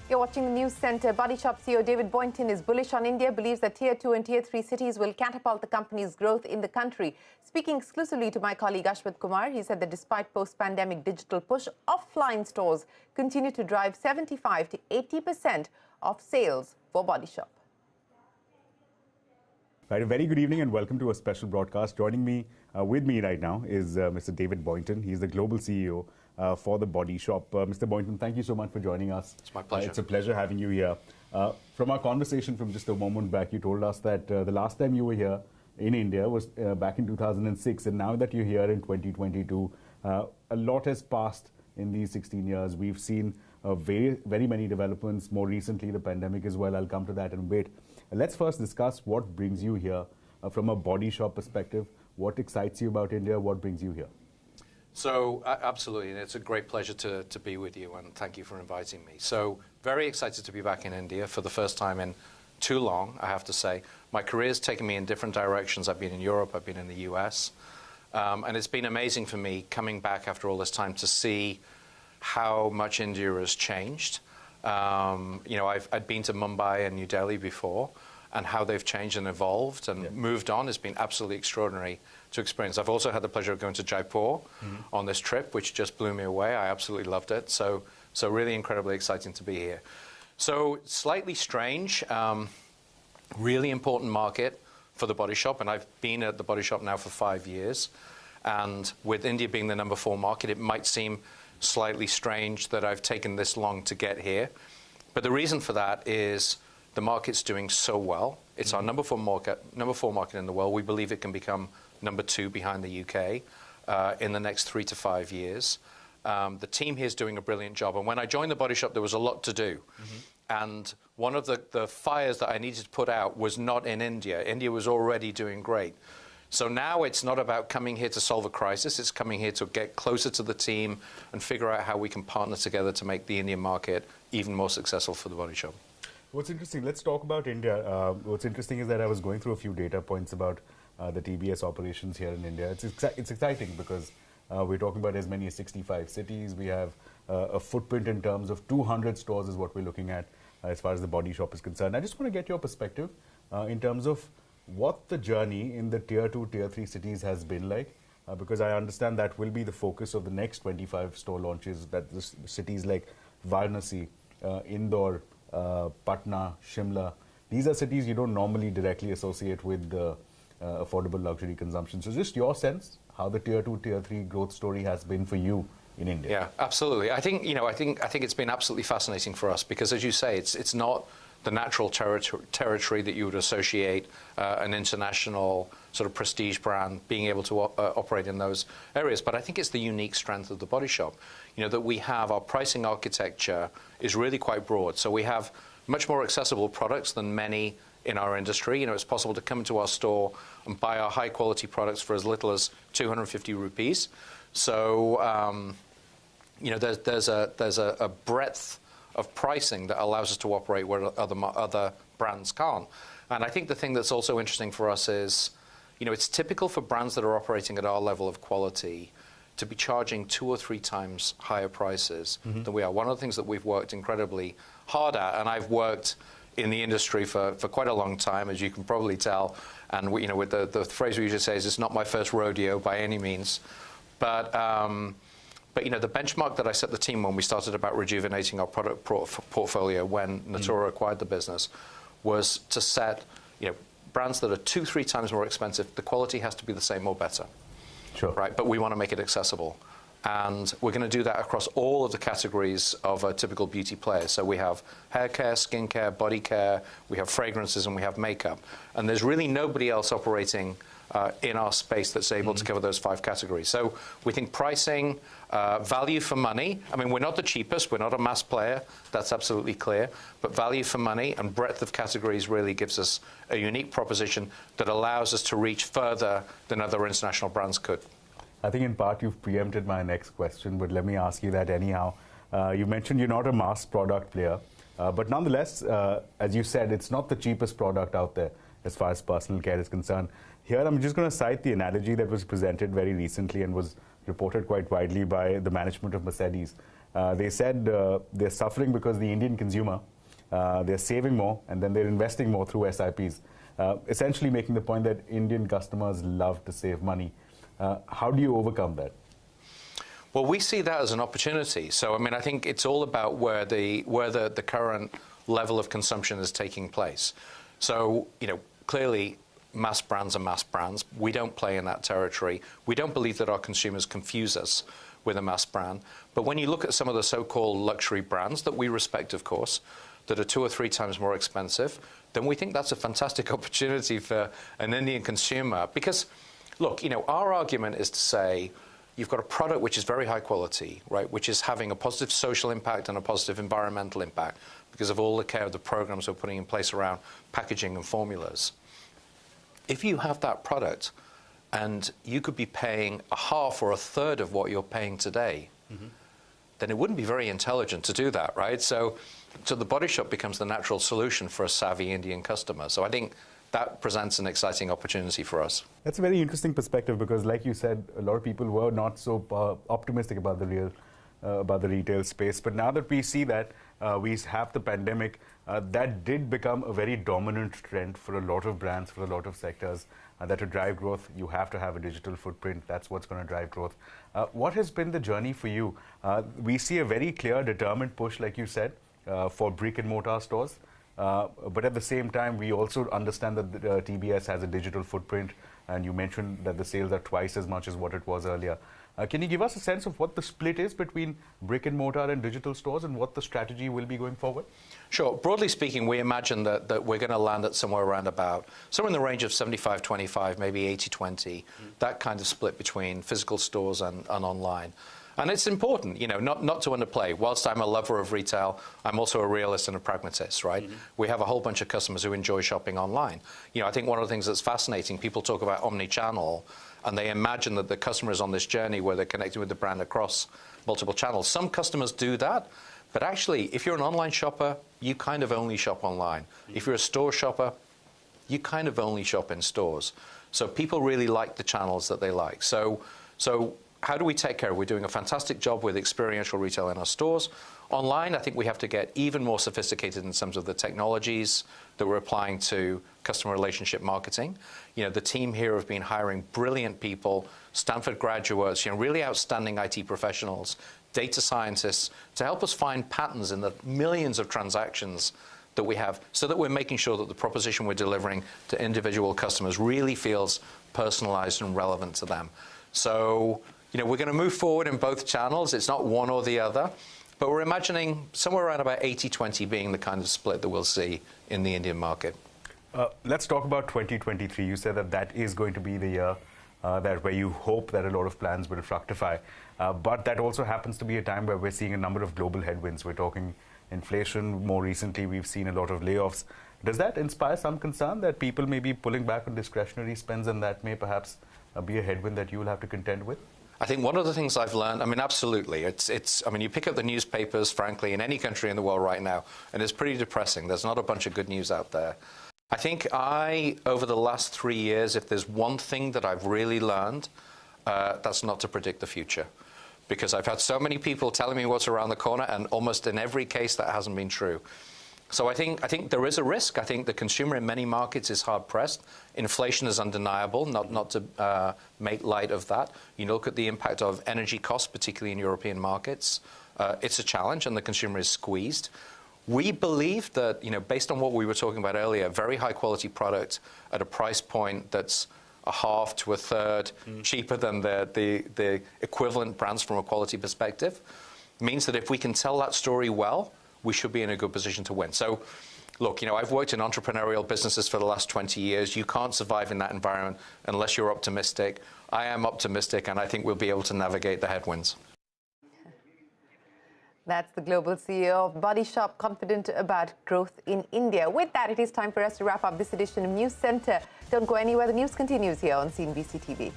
You're watching the Newscentre. Bodyshop CEO David Boynton is bullish on India, believes that Tier 2 and Tier 3 cities will catapult the company's growth in the country. Speaking exclusively to my colleague Ashmit Kumar, he said that despite post-pandemic digital push, offline stores continue to drive 75 to 80% of sales for Bodyshop. Right, a very good evening and welcome to a special broadcast. Joining me with me right now is Mr. David Boynton. He's the global CEO for the Bodyshop. Mr. Boynton, thank you so much for joining us. It's my pleasure. It's a pleasure having you here. From our conversation from just a moment back, you told us that the last time you were here in India was back in 2006, and now that you're here in 2022, a lot has passed in these 16 years. We've seen very many developments, more recently the pandemic as well. I'll come to that in a bit. Let's first discuss what brings you here from a Bodyshop perspective. What excites you about India? What brings you here? So, absolutely, and it's a great pleasure to be with you, and thank you for inviting me. So, very excited to be back in India for the first time in too long, I have to say. My career's taken me in different directions. I've been in Europe, I've been in the US, and it's been amazing for me coming back after all this time to see how much India has changed. You know, I'd been to Mumbai and New Delhi before, and how they've changed and evolved and moved on has been absolutely extraordinary to experience. I've also had the pleasure of going to Jaipur on this trip, which just blew me away. I absolutely loved it. So really incredibly exciting to be here. So slightly strange, really important market for the Bodyshop, and I've been at the Bodyshop now for 5 years. And with India being the #4 market, it might seem slightly strange that I've taken this long to get here. But the reason for that is the market's doing so well. It's our #4 market in the world. We believe it can become #2 behind the UK in the next 3 to 5 years. The team here is doing a brilliant job. And when I joined the Bodyshop, there was a lot to do. And one of the fires that I needed to put out was not in India. India was already doing great. So now it's not about coming here to solve a crisis. It's coming here to get closer to the team and figure out how we can partner together to make the Indian market even more successful for the Bodyshop. What's interesting, let's talk about India. What's interesting is that I was going through a few data points about the TBS operations here in India. It's exciting because we're talking about as many as 65 cities. We have a footprint in terms of 200 stores is what we're looking at as far as the Bodyshop is concerned. I just want to get your perspective in terms of what the journey in the Tier 2, Tier 3 cities has been like, because I understand that will be the focus of the next 25 store launches, that the cities like Varanasi, Indore, Patna, Shimla, these are cities you don't normally directly associate with affordable luxury consumption. So just your sense, how the Tier 2, Tier 3 growth story has been for you in India. Yeah, absolutely. I think it's been absolutely fascinating for us because, as you say, it's not the natural territory that you would associate an international sort of prestige brand being able to operate in those areas. But I think it's the unique strength of the Bodyshop, you know, that we have our pricing architecture is really quite broad. So we have much more accessible products than many in our industry. You know, it's possible to come into our store and buy our high quality products for as little as 250 rupees. So, you know, there's a breadth of pricing that allows us to operate where other brands can't. And I think the thing that's also interesting for us is, you know, it's typical for brands that are operating at our level of quality to be charging 2 or 3 times higher prices than we are. One of the things that we've worked incredibly hard at, and I've worked in the industry for quite a long time, as you can probably tell, and you know, with the phrase we usually say is, it's not my first rodeo by any means, but you know, the benchmark that I set the team when we started about rejuvenating our product portfolio when Natura acquired the business was to set, you know, brands that are 2-3 times more expensive. The quality has to be the same or better. Sure. Right, but we want to make it accessible. And we're going to do that across all of the categories of a typical beauty player. So we have hair care, skin care, body care, we have fragrances, and we have makeup. And there's really nobody else operating in our space that's able to cover those 5 categories. So we think pricing, value for money. I mean, we're not the cheapest, we're not a mass player, that's absolutely clear, but value for money and breadth of categories really gives us a unique proposition that allows us to reach further than other international brands could. I think in part you've preempted my next question, but let me ask you that anyhow. You mentioned you're not a mass product player, but nonetheless, as you said, it's not the cheapest product out there as far as personal care is concerned. Here, I'm just going to cite the analogy that was presented very recently and was reported quite widely by the management of Mercedes. They said they're suffering because the Indian consumer, they're saving more and then they're investing more through SIPs, essentially making the point that Indian customers love to save money. How do you overcome that? Well, we see that as an opportunity. So, I mean, I think it's all about where the current level of consumption is taking place. So, clearly, mass brands are mass brands. We don't play in that territory. We don't believe that our consumers confuse us with a mass brand. But when you look at some of the so-called luxury brands that we respect, of course, that are 2 or 3 times more expensive, then we think that's a fantastic opportunity for an Indian consumer. Because, look, our argument is to say, you've got a product which is very high quality, right, which is having a positive social impact and a positive environmental impact because of all the care of the programs we're putting in place around packaging and formulas. If you have that product and you could be paying a half or a third of what you're paying today, then it wouldn't be very intelligent to do that, right? So the Body Shop becomes the natural solution for a savvy Indian customer. So I think that presents an exciting opportunity for us. That's a very interesting perspective because, like you said, a lot of people were not so optimistic about the retail space. But now that we see that we have the pandemic, that did become a very dominant trend for a lot of brands, for a lot of sectors. That to drive growth, you have to have a digital footprint. That's what's going to drive growth. What has been the journey for you? We see a very clear, determined push, like you said, for brick-and-mortar stores. But at the same time, we also understand that TBS has a digital footprint, and you mentioned that the sales are twice as much as what it was earlier. Can you give us a sense of what the split is between brick-and-mortar and digital stores and what the strategy will be going forward? Sure. Broadly speaking, we imagine that we're going to land at somewhere around somewhere in the range of 75-25, maybe 80-20, that kind of split between physical stores and online. And it's important, not to underplay. Whilst I'm a lover of retail, I'm also a realist and a pragmatist, right? We have a whole bunch of customers who enjoy shopping online. I think one of the things that's fascinating, people talk about omni-channel, and they imagine that the customer is on this journey where they're connecting with the brand across multiple channels. Some customers do that, but actually, if you're an online shopper, you kind of only shop online. If you're a store shopper, you kind of only shop in stores. So people really like the channels that they like. So how do we take care? We're doing a fantastic job with experiential retail in our stores. Online, I think we have to get even more sophisticated in terms of the technologies that we're applying to customer relationship marketing. The team here have been hiring brilliant people, Stanford graduates, really outstanding IT professionals, data scientists, to help us find patterns in the millions of transactions that we have so that we're making sure that the proposition we're delivering to individual customers really feels personalized and relevant to them. So, we're going to move forward in both channels. It's not one or the other, but we're imagining somewhere around about 80-20 being the kind of split that we'll see in the Indian market. Let's talk about 2023. You said that is going to be the year where you hope that a lot of plans will fructify. But that also happens to be a time where we're seeing a number of global headwinds. We're talking inflation. More recently, we've seen a lot of layoffs. Does that inspire some concern that people may be pulling back on discretionary spends, and that may perhaps be a headwind that you will have to contend with? I think one of the things I've learned, absolutely. You pick up the newspapers, frankly, in any country in the world right now, and it's pretty depressing. There's not a bunch of good news out there. I think over the last 3 years, if there's one thing that I've really learned, that's not to predict the future. Because I've had so many people telling me what's around the corner, and almost in every case that hasn't been true. So I think there is a risk. I think the consumer in many markets is hard-pressed. Inflation is undeniable, not to make light of that. You look at the impact of energy costs, particularly in European markets. It's a challenge, and the consumer is squeezed. We believe that, based on what we were talking about earlier, very high-quality product at a price point that's a half to a third cheaper than the equivalent brands from a quality perspective means that if we can tell that story well, we should be in a good position to win. So, look, I've worked in entrepreneurial businesses for the last 20 years. You can't survive in that environment unless you're optimistic. I am optimistic, and I think we'll be able to navigate the headwinds. That's the global CEO of Body Shop, confident about growth in India. With that, it is time for us to wrap up this edition of Newscentre. Don't go anywhere. The news continues here on CNBC-TV18.